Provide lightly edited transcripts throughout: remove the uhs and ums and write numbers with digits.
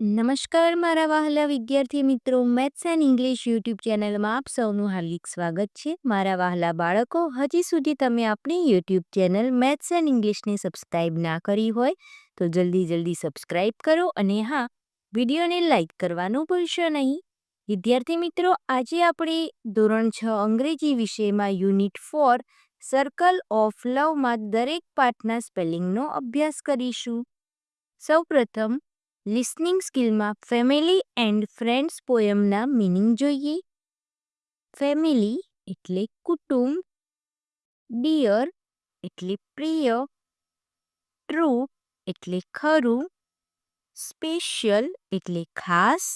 નમસ્કાર મારા વહાલા વિદ્યાર્થી મિત્રો, મેથ્સ એન્ડ ઇંગ્લિશ યુટ્યુબ ચેનલમાં આપ સૌનું હાર્દિક સ્વાગત છે. મારા વહાલા બાળકો, હજી સુધી તમે આપણી યુટ્યુબ ચેનલ મેથ્સ એન્ડ ઇંગ્લિશને સબસ્ક્રાઈબ ના કરી હોય તો જલ્દી સબસ્ક્રાઈબ કરો અને હા, વિડીયોને લાઈક કરવાનું ભૂલશો નહીં. વિદ્યાર્થી મિત્રો, આજે આપણે ધોરણ 6 અંગ્રેજી વિષયમાં યુનિટ 4 સર્કલ ઓફ લવમાં દરેક પાઠના સ્પેલિંગનો અભ્યાસ કરીશું. સૌપ્રથમ લિસનિંગ સ્કિલમાં ફેમિલી એન્ડ ફ્રેન્ડ્સ પોયમના મીનિંગ જોઈએ. ફેમિલી એટલે કુટુંબ, ડિયર એટલે પ્રિય, ટ્રુ એટલે ખરું, સ્પેશિયલ એટલે ખાસ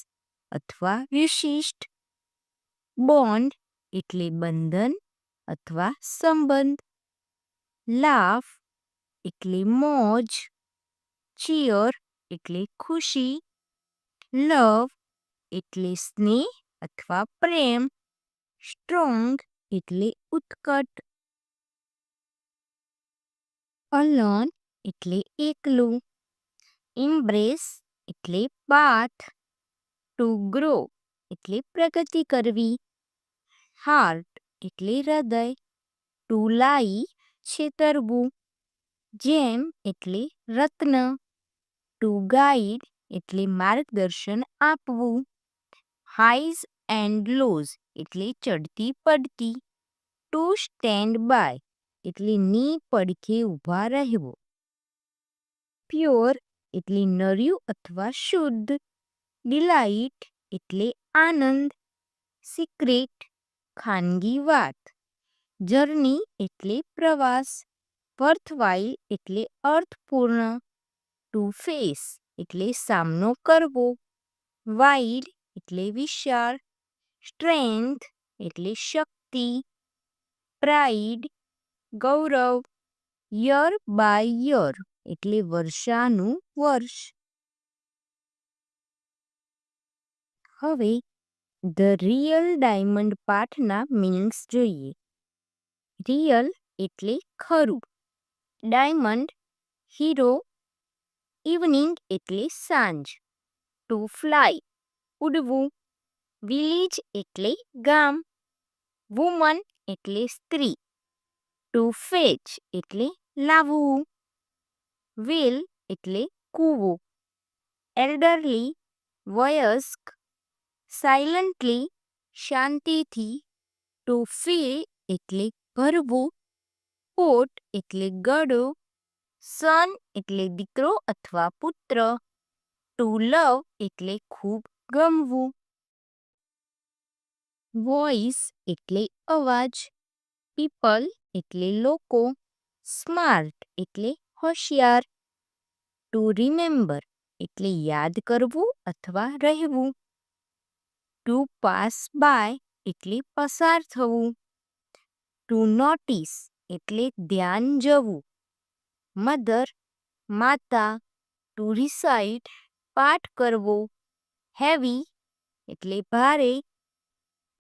અથવા વિશિષ્ટ, બોન્ડ એટલે બંધન અથવા સંબંધ, લાફ એટલે મોજ, ચીયર એટલે ખુશી, લવ એટલે સ્નેહ અથવા પ્રેમ, સ્ટ્રોંગ એટલે ઉત્કટ, અલોન એટલે એકલું, ઇમ્બ્રેસ એટલે પાઠ, ટુ ગ્રો એટલે પ્રગતિ કરવી, હાર્ટ એટલે હૃદય, ટુ લાઈ છેતરવું, જેમ એટલે રત્ન, ટુ ગાઈડ એટલે માર્ગદર્શન આપવું, હાઈઝ એન્ડ લોઝ એટલે ચડતી પડતી, ટુ સ્ટેન્ડ બાય એટલે ની પડખે ઊભા રહેવું, પ્યોર એટલે નર્યું અથવા શુદ્ધ, ડિલાઇટ એટલે આનંદ, સિક્રેટ ખાનગી વાત, જર્ની એટલે પ્રવાસ, વર્થવાઇલ એટલે અર્થપૂર્ણ, ટુ ફેસ એટલે સામનો કરવો, વાઇડ એટલે વિશાળ, સ્ટ્રેન્થ એટલે શક્તિ, પ્રાઇડ ગૌરવ, યર બાય યર એટલે વર્ષાનું વર્ષ. હવે ધ રિયલ ડાયમંડ પાઠના મીનિંગ્સ જોઈએ. રિયલ એટલે ખરું, ડાયમંડ હીરો, ઇવનિંગ એટલે સાંજ, ટુ ફ્લાય ઉડવું, વિલેજ એટલે ગામ, વુમન એટલે સ્ત્રી, ટુ ફેચ એટલે લાવવું, વેલ એટલે કૂવો, એલ્ડરલી વયસ્ક, સાયલન્ટલી શાંતિથી, ટુ ફિલ એટલે ભરવું, પોટ એટલે ગળો, સન એટલે દીકરો અથવા પુત્ર, ટુ લવ એટલે ખૂબ ગમવું, વોઇસ એટલે અવાજ, પીપલ એટલે લોકો, સ્માર્ટ એટલે હોશિયાર, ટુ રિમેમ્બર એટલે યાદ કરવું અથવા રહેવું, ટુ પાસ બાય એટલે પસાર થવું, ટુ નોટિસ એટલે ધ્યાન જવું, મધર માતા, ટુ રિસાઇટ પાઠ કરવો, હેવી એટલે ભારે,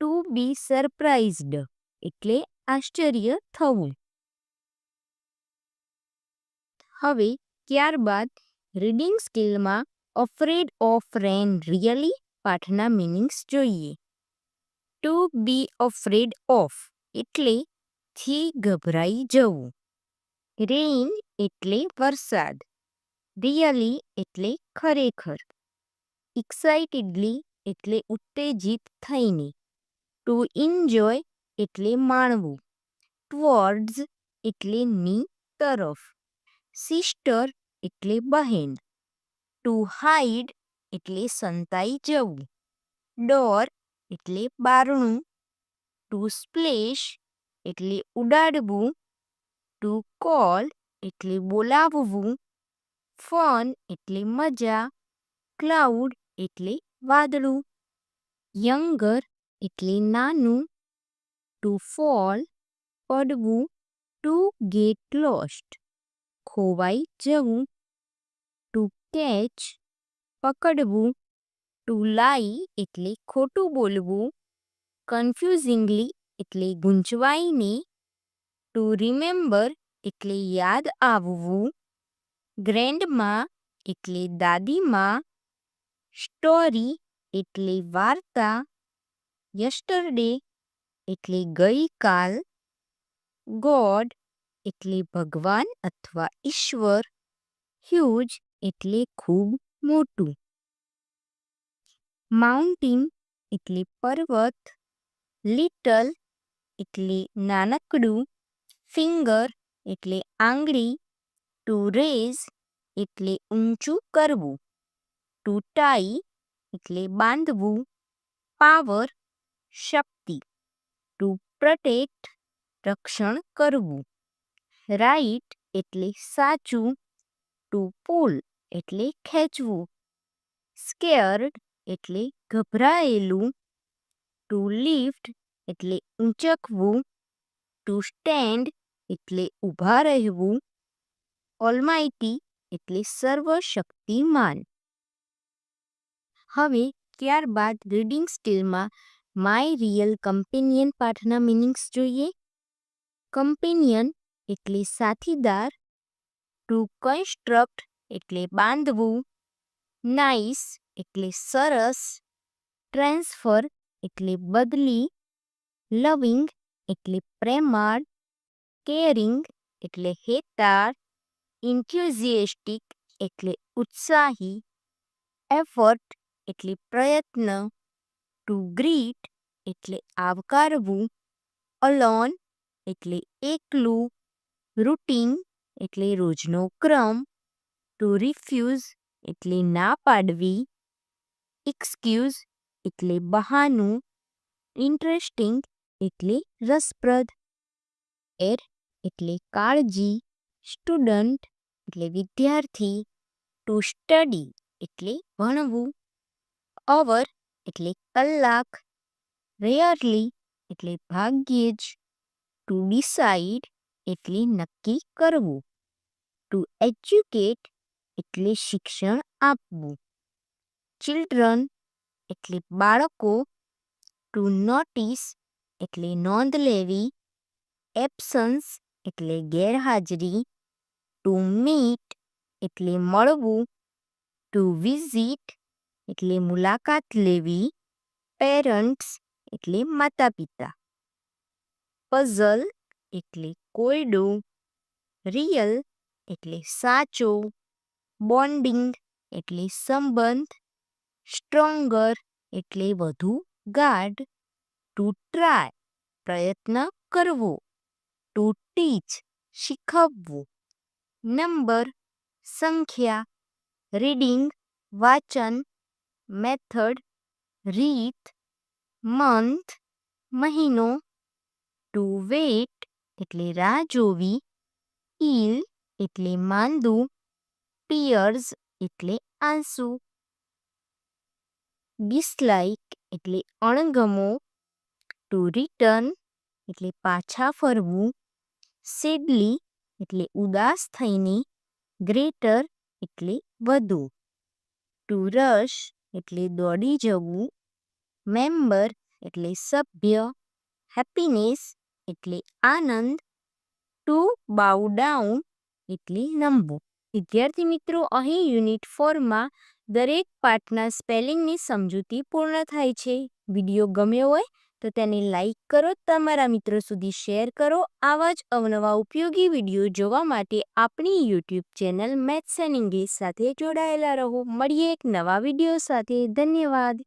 ટુ બી સરપ્રાઇઝડ એટલે આશ્ચર્ય થવું. હવે ત્યારબાદ રીડિંગ સ્કિલમાં અફ્રેડ ઓફ રેન રિયલી પાઠના મીનિંગ્સ જોઈએ. ટુ બી અફ્રેડ ઓફ એટલે થી ગભરાઈ જવું, રેઇન એટલે વરસાદ, રિયલી એટલે ખરેખર, એક્સાઇટેડલી એટલે ઉત્તેજિત થઈને, ટુ એન્જોય એટલે માણવું, ટુવર્ડ્સ એટલે ની તરફ, સિસ્ટર એટલે બહેન, ટુ હાઈડ એટલે સંતાઈ જવું, ડોર એટલે બારણું, ટુ સ્પ્લેશ એટલે ઉડાડવું, ટુ કોલ એટલે બોલાવવું, ફન એટલે મજા, ક્લાઉડ એટલે વાદળું, યંગર એટલે નાનું, ટુ ફોલ પડવું, ટુ ગેટ લોસ્ટ ખોવાઈ જવું, ટુ કેચ પકડવું, ટુ લાઈ એટલે ખોટું બોલવું, કન્ફ્યુઝિંગલી એટલે ગૂંચવાઈને, ટુ રિમેમ્બર એટલે યાદ આવવું, ગ્રેન્ડમા એટલે દાદીમા, સ્ટોરી એટલે વાર્તા, યસ્ટરડે એટલે ગઈકાલ, ગોડ એટલે ભગવાન અથવા ઈશ્વર, હ્યુજ એટલે ખૂબ મોટું, માઉન્ટેન એટલે પર્વત, લિટલ એટલે નાનકડું, ફિંગર એટલે આંગળી, ટુ રેઝ એટલે ઊંચું કરવું, ટુ ટાઈ એટલે બાંધવું, પાવર શક્તિ, ટુ પ્રોટેક્ટ રક્ષણ કરવું, રાઈટ એટલે સાચું, ટુ પુલ એટલે ખેંચવું, સ્કેર્ડ એટલે ગભરાયેલું, ટુ લિફ્ટ એટલે ઊંચકવું, ટુ સ્ટેન્ડ એટલે ઊભા રહેવું, ઓલમાઇટી એટલે સર્વશક્તિમાન. હવે ત્યારબાદ રીડિંગ સ્કિલમાં માય રિયલ કમ્પેનિયન પાઠના મિનિંગ્સ જોઈએ. કમ્પેનિયન એટલે સાથીદાર, ટુ કન્સ્ટ્રક્ટ એટલે બાંધવું, નાઇસ એટલે સરસ, ટ્રાન્સફર એટલે બદલી, લવિંગ એટલે પ્રેમાળ, કેરિંગ એટલે હેતાળ, ઇન્થ્યુઝિયાસ્ટિક એટલે ઉત્સાહી, એફર્ટ એટલે પ્રયત્ન, ટુ ગ્રીટ એટલે આવકારવું, અલોન એટલે એકલું, રૂટીન એટલે રોજનો ક્રમ, ટુ રિફ્યુઝ એટલે ના પાડવી, એક્સક્યુઝ એટલે બહાનું, ઇન્ટરેસ્ટિંગ એટલે રસપ્રદ, એર એટલે કાળજી, સ્ટુડન્ટ એટલે વિદ્યાર્થી, ટુ સ્ટડી એટલે ભણવું, અવર એટલે કલાક, રેયરલી એટલે ભાગ્યે જ, ટુ ડિસાઇડ એટલે નક્કી કરવું, ટુ એજ્યુકેટ એટલે શિક્ષણ આપવું, ચિલ્ડ્રન એટલે બાળકો, ટુ નોટિસ એટલે નોંધ લેવી, એબ્સન્સ એટલે ગેરહાજરી, ટુ મીટ એટલે મળવું, ટુ વિઝિટ એટલે મુલાકાત લેવી, પેરન્ટ્સ એટલે માતા પિતા, પઝલ એટલે કોયડો, રિયલ એટલે સાચો, બોન્ડિંગ એટલે સંબંધ, સ્ટ્રોંગર એટલે વધુ ગાઢ, ટુ ટ્રાય પ્રયત્ન કરવો, ટુ ટીચ શીખવવું, નંબર સંખ્યા, રીડિંગ વાંચન, મેથડ રીત, મંથ મહિનો, ટુ વેટ એટલે રાહ જોવી, ઇલ એટલે માંદું, ટીયર્સ એટલે આંસુ, ડિસલાઇક એટલે અણગમો, ટુ રિટર્ન એટલે પાછા ફરવું, સેડલી એટલે ઉદાસ થઈને, ગ્રેટર એટલે વધુ, ટુ રશ એટલે દોડી જવું, મેમ્બર એટલે સભ્ય, હેપીનેસ એટલે આનંદ, ટુ બાઉ ડાઉન એટલે નમવું. વિદ્યાર્થી મિત્રો, અહીં યુનિટ 4માં દરેક પાઠના સ્પેલિંગની સમજૂતી પૂર્ણ થાય છે. વિડીયો ગમ્યો હોય તો તેને લાઈક કરો, તમારા મિત્રો સુધી શેર કરો. આવા જ અવનવા ઉપયોગી વિડીયો જોવા માટે આપણી YouTube channel maths and English સાથે જોડાયેલા રહો. મળીએ એક નવા વિડીયો સાથે. ધન્યવાદ.